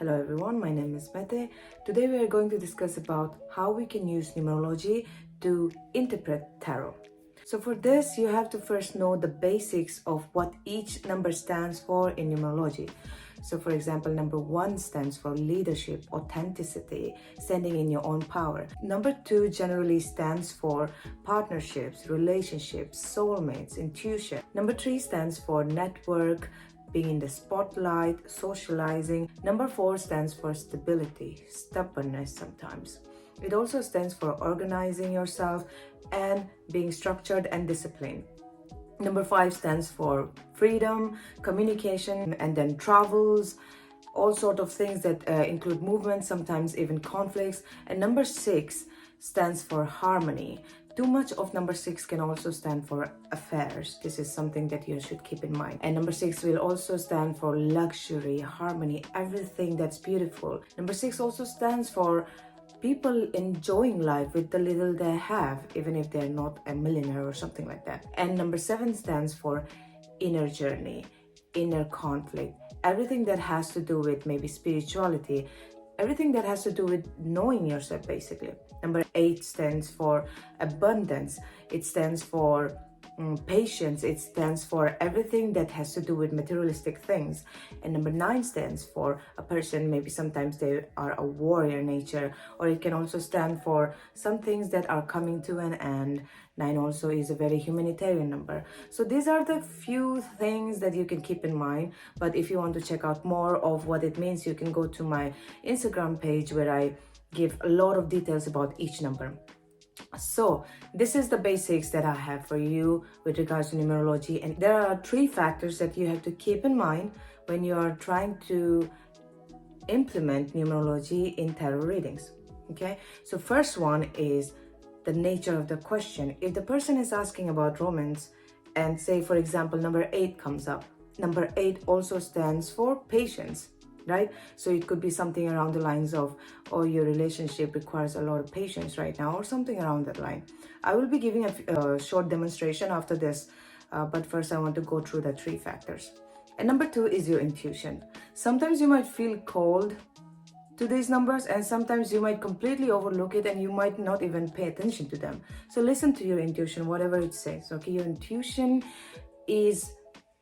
Hello everyone, my name is Mete. Today we are going to discuss about how we can use numerology to interpret tarot. So for this, you have to first know the basics of what each number stands for in numerology. So for example, number 1 stands for leadership, authenticity, standing in your own power. Number 2 generally stands for partnerships, relationships, soulmates, intuition. Number 3 stands for network, being in the spotlight, socializing. Number 4 stands for stability, stubbornness sometimes. It also stands for organizing yourself and being structured and disciplined. Number 5 stands for freedom, communication, and then travels, all sort of things that include movement, sometimes even conflicts. And number 6 stands for harmony. Too much of number 6 can also stand for affairs. This is something that you should keep in mind. And number 6 will also stand for luxury, harmony, everything that's beautiful. Number 6 also stands for people enjoying life with the little they have, even if they're not a millionaire or something like that. And number 7 stands for inner journey, inner conflict, everything that has to do with maybe spirituality, everything that has to do with knowing yourself, basically. Number 8 stands for abundance. It stands for patience. It stands for everything that has to do with materialistic things. And number 9 stands for a person, maybe sometimes they are a warrior nature, or it can also stand for some things that are coming to an end. 9 also is a very humanitarian number. So these are the few things that you can keep in mind. But if you want to check out more of what it means, you can go to my Instagram page where I give a lot of details about each number. So this is the basics that I have for you with regards to numerology, and there are 3 factors that you have to keep in mind when you are trying to implement numerology in tarot readings. Okay, so first one is the nature of the question. If the person is asking about romance and say for example number 8 comes up, number 8 also stands for patience, right? So it could be something around the lines of, oh, your relationship requires a lot of patience right now, or something around that line. I will be giving a short demonstration after this, but first I want to go through the 3 factors. And number 2 is your intuition. Sometimes you might feel cold to these numbers, and sometimes you might completely overlook it and you might not even pay attention to them. So listen to your intuition, whatever it says. Okay, your intuition is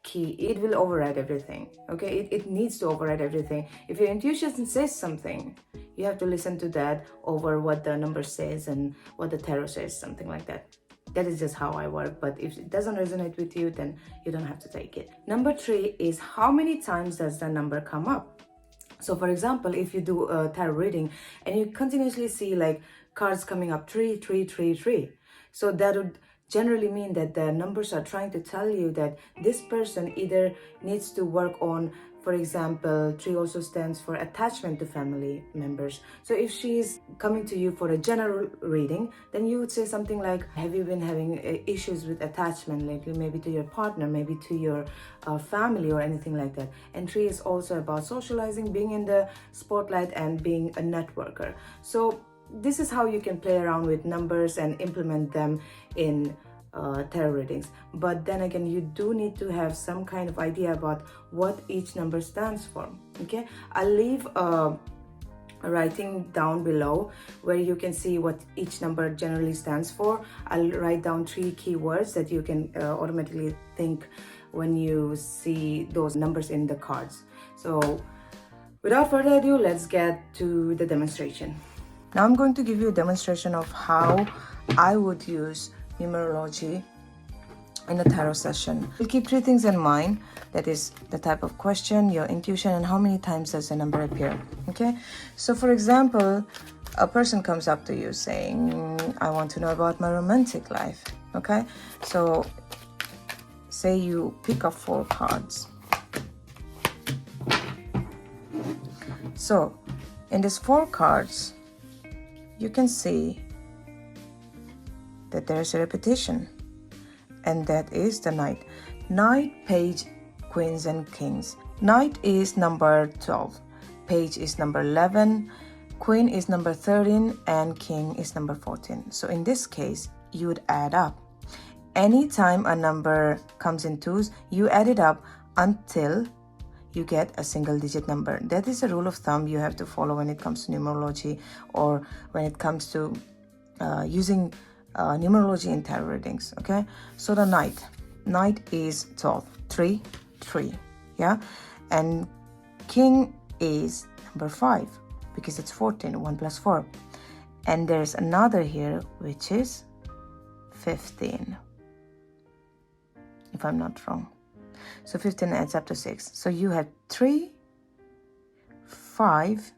key. It will override everything. Okay, it needs to override everything. If your intuition says something, you have to listen to that over what the number says and what the tarot says, something like that. That is just how I work. But if it doesn't resonate with you, then you don't have to take it. Number 3 is how many times does the number come up? So for example, if you do a tarot reading and you continuously see like cards coming up 3, 3, 3, 3, so that would generally mean that the numbers are trying to tell you that this person either needs to work on, for example, 3 also stands for attachment to family members. So if she is coming to you for a general reading, then you would say something like, have you been having issues with attachment lately, maybe to your partner, maybe to your family or anything like that. And 3 is also about socializing, being in the spotlight and being a networker. So this is how you can play around with numbers and implement them in tarot readings. But then again, you do need to have some kind of idea about what each number stands for. Okay, I'll leave a writing down below where you can see what each number generally stands for. I'll write down 3 keywords that you can automatically think when you see those numbers in the cards. So without further ado, let's get to the demonstration. Now I'm going to give you a demonstration of how I would use numerology in a tarot session. We'll keep 3 things in mind. That is the type of question, your intuition, and how many times does the number appear. Okay, so for example, a person comes up to you saying, I want to know about my romantic life. Okay, so say you pick up 4 cards. So in these 4 cards, you can see that there's a repetition, and that is the Knight. Knight, Page, Queens, and Kings. Knight is number 12, Page is number 11, Queen is number 13, and King is number 14. So in this case, you would add up. Anytime a number comes in twos, you add it up until you get a single digit number. That is a rule of thumb you have to follow when it comes to numerology, or when it comes to using numerology in tarot readings. Okay, so the knight is 12, 3, 3, yeah, and king is number 5 because it's 14, 1 plus 4, and there's another here which is 15, if I'm not wrong. So 15 adds up to 6. So you have 3, 5,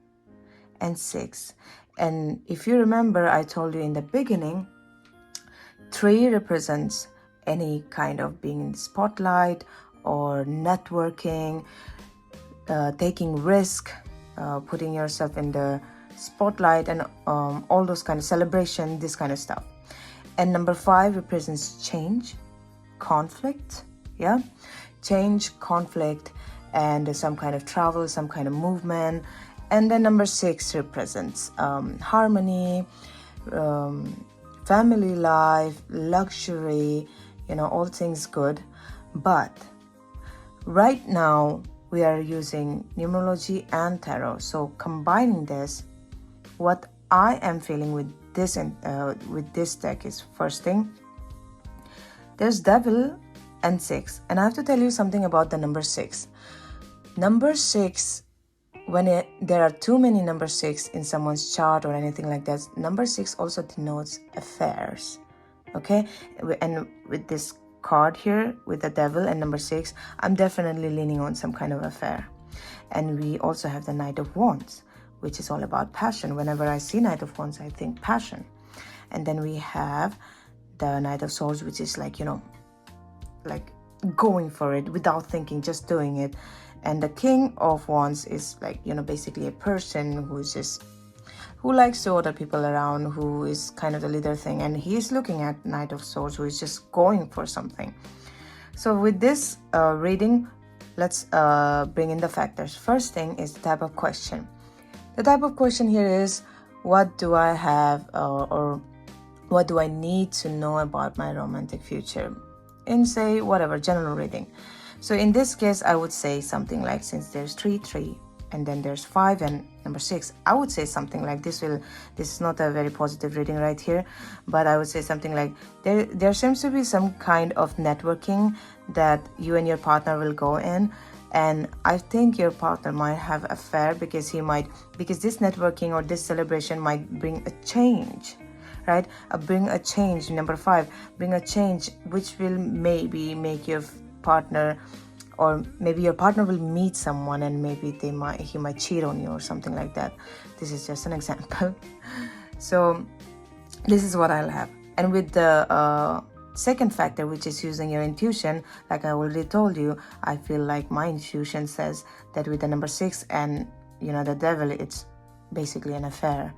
and 6. And if you remember, I told you in the beginning, 3 represents any kind of being in the spotlight or networking, taking risk, putting yourself in the spotlight, and all those kind of celebration, this kind of stuff. And number 5 represents change, conflict, yeah, change, conflict, and some kind of travel, some kind of movement. And then number 6 represents harmony, family life, luxury, all things good. But right now we are using numerology and tarot. So combining this, what I am feeling with this deck is, first thing, there's devil and 6, and I have to tell you something about the number 6. Number 6, when there are too many number 6 in someone's chart or anything like that, number 6 also denotes affairs. Okay, and with this card here with the devil and number 6, I'm definitely leaning on some kind of affair. And we also have the Knight of Wands, which is all about passion. Whenever I see Knight of Wands, I think passion. And then we have the Knight of Swords, which is like going for it without thinking, just doing it. And the King of Wands is like, basically a person who likes to order people around, who is kind of the leader thing. And he is looking at Knight of Swords, who is just going for something. So with this reading, let's bring in the factors. First thing is the type of question. The type of question here is, what do I have or what do I need to know about my romantic future? In, say, whatever, general reading. So in this case, I would say something like, since there's 3, 3, and then there's 5 and number 6, I would say something like this. This is not a very positive reading right here, but I would say something like, there seems to be some kind of networking that you and your partner will go in. And I think your partner might have an affair because this networking or this celebration might bring a change, right? Bring a change. Number 5, bring a change, which will maybe make your partner, or maybe your partner will meet someone and maybe he might cheat on you or something like that. This is just an example. So this is what I'll have. And with the second factor, which is using your intuition, like I already told you, I feel like my intuition says that with the number 6 and the devil, it's basically an affair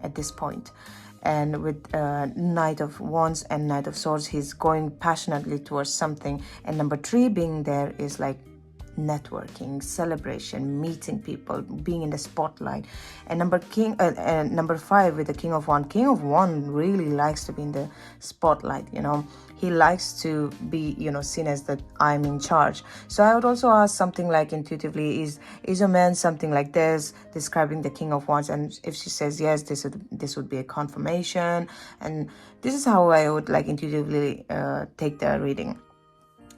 at this point. And with Knight of Wands and Knight of Swords, he's going passionately towards something. And number 3 being there is like networking, celebration, meeting people, being in the spotlight. And number 5 with the King of Wands. King of Wands really likes to be in the spotlight. He likes to be seen as that I'm in charge. So I would also ask something like intuitively, is a man something like this, describing the King of Wands? And if she says yes, this would be a confirmation. And this is how I would like intuitively take the reading.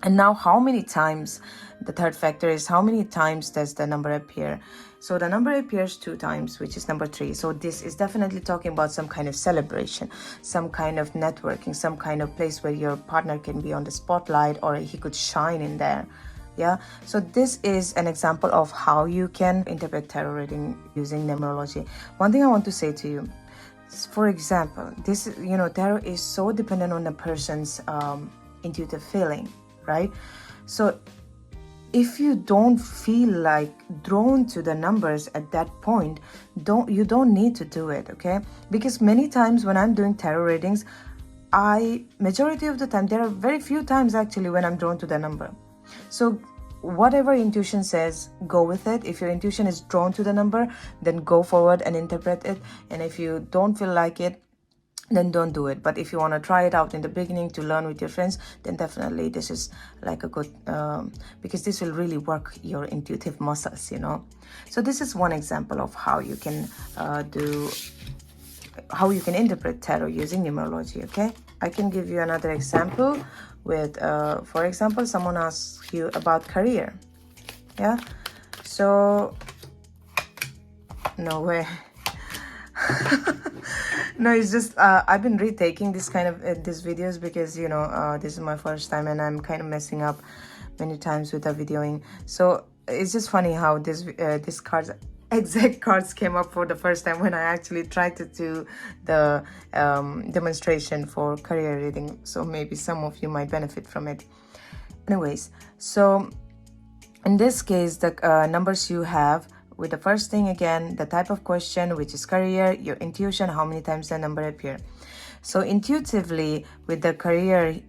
And now, how many times, the third factor is, how many times does the number appear? So the number appears 2 times, which is number 3. So this is definitely talking about some kind of celebration, some kind of networking, some kind of place where your partner can be on the spotlight, or he could shine in there. Yeah. So this is an example of how you can interpret tarot reading using numerology. One thing I want to say to you, for example, this, tarot is so dependent on the person's intuitive feeling, right? So if you don't feel like drawn to the numbers at that point, you don't need to do it, okay? Because many times when I'm doing tarot readings, majority of the time, there are very few times actually when I'm drawn to the number. So whatever intuition says, go with it. If your intuition is drawn to the number, then go forward and interpret it. And if you don't feel like it, then don't do it. But if you want to try it out in the beginning to learn with your friends, then definitely this is like a good because this will really work your intuitive muscles, you know. So this is one example of how you can interpret tarot using numerology. Okay, I can give you another example with for example, someone asks you about career. Yeah, so no way. No, it's just I've been retaking this kind of these videos because, you know, this is my first time and I'm kind of messing up many times with the videoing. So it's just funny how this exact cards came up for the first time when I actually tried to do the demonstration for career reading. So maybe some of you might benefit from it. Anyways, so in this case, the numbers you have with the first thing, again, the type of question, which is career, your intuition, how many times the number appear. So intuitively with the career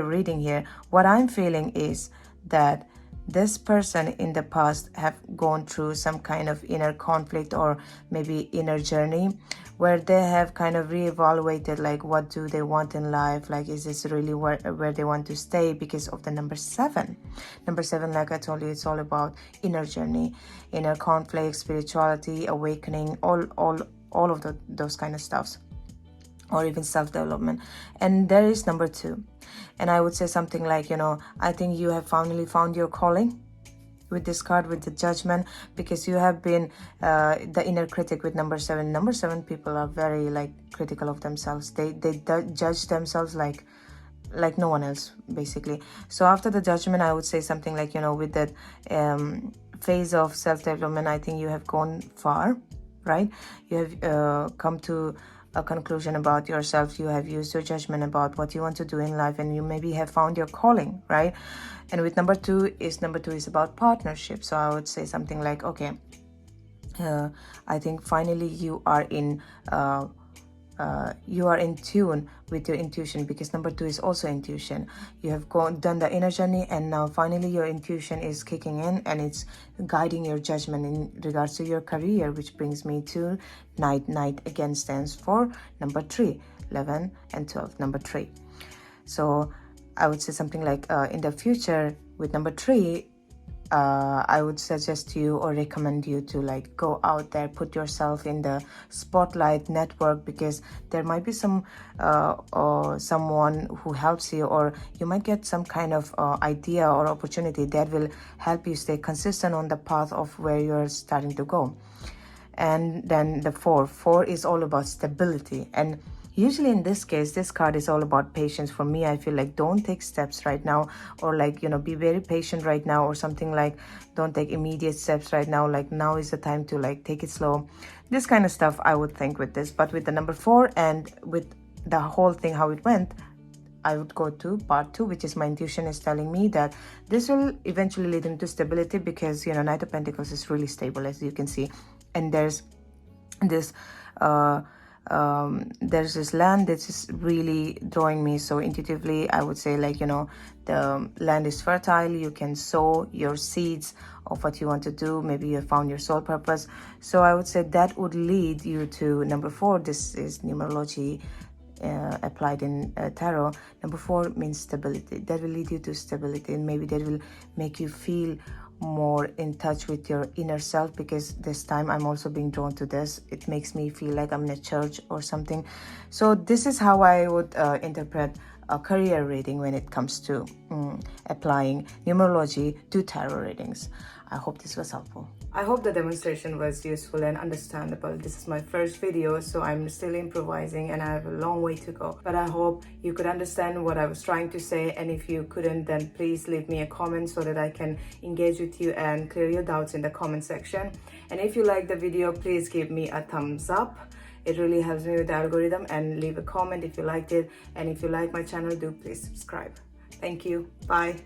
reading here, what I'm feeling is that this person in the past have gone through some kind of inner conflict or maybe inner journey where they have kind of reevaluated, like, what do they want in life? Like, is this really where they want to stay? Because of the number 7. Number 7, like I told you, it's all about inner journey, inner conflict, spirituality, awakening, all of those kind of stuffs, or even self-development. And there is number 2. And I would say something like, you know, I think you have finally found your calling with this card, with the Judgment, because you have been the inner critic with number 7. Number 7 people are very, like, critical of themselves. They judge themselves like no one else, basically. So after the Judgment, I would say something like, you know, with that phase of self-development, I think you have gone far, right? You have come to a conclusion about yourself. You have used your judgment about what you want to do in life, and you maybe have found your calling, right? And with number two is about partnership. So I would say something like, okay, I think finally you are in tune with your intuition, because number 2 is also intuition. You have done the inner journey, and now finally your intuition is kicking in and it's guiding your judgment in regards to your career, which brings me to Knight. Knight again stands for number 3, 11 and 12, number 3. So I would say something like, in the future with number 3, I would suggest you or recommend you to, like, go out there, put yourself in the spotlight, network, because there might be some or someone who helps you, or you might get some kind of idea or opportunity that will help you stay consistent on the path of where you're starting to go. And then the 4 is all about stability, and usually in this case, this card is all about patience. For me, I feel like don't take steps right now, or, like, you know, be very patient right now, or something like don't take immediate steps right now, like now is the time to, like, take it slow. This kind of stuff I would think with this. But with the number 4 and with the whole thing how it went, I would go to part 2, which is my intuition is telling me that this will eventually lead into stability, because, you know, Knight of Pentacles is really stable, as you can see. And there's this land that is really drawing me. So intuitively, I would say, like, you know, the land is fertile. You can sow your seeds of what you want to do. Maybe you have found your soul purpose. So I would say that would lead you to number 4. This is numerology applied in tarot. Number 4 means stability. That will lead you to stability, and maybe that will make you feel more in touch with your inner self, because this time I'm also being drawn to this. It makes me feel like I'm in a church or something. So this is how I would interpret a career reading when it comes to applying numerology to tarot readings. I hope this was helpful. I hope the demonstration was useful and understandable. This is my first video, so I'm still improvising and I have a long way to go. But I hope you could understand what I was trying to say, and if you couldn't, then please leave me a comment so that I can engage with you and clear your doubts in the comment section. And if you like the video, please give me a thumbs up. It really helps me with the algorithm. And leave a comment if you liked it. And if you like my channel, do please subscribe. Thank you. Bye.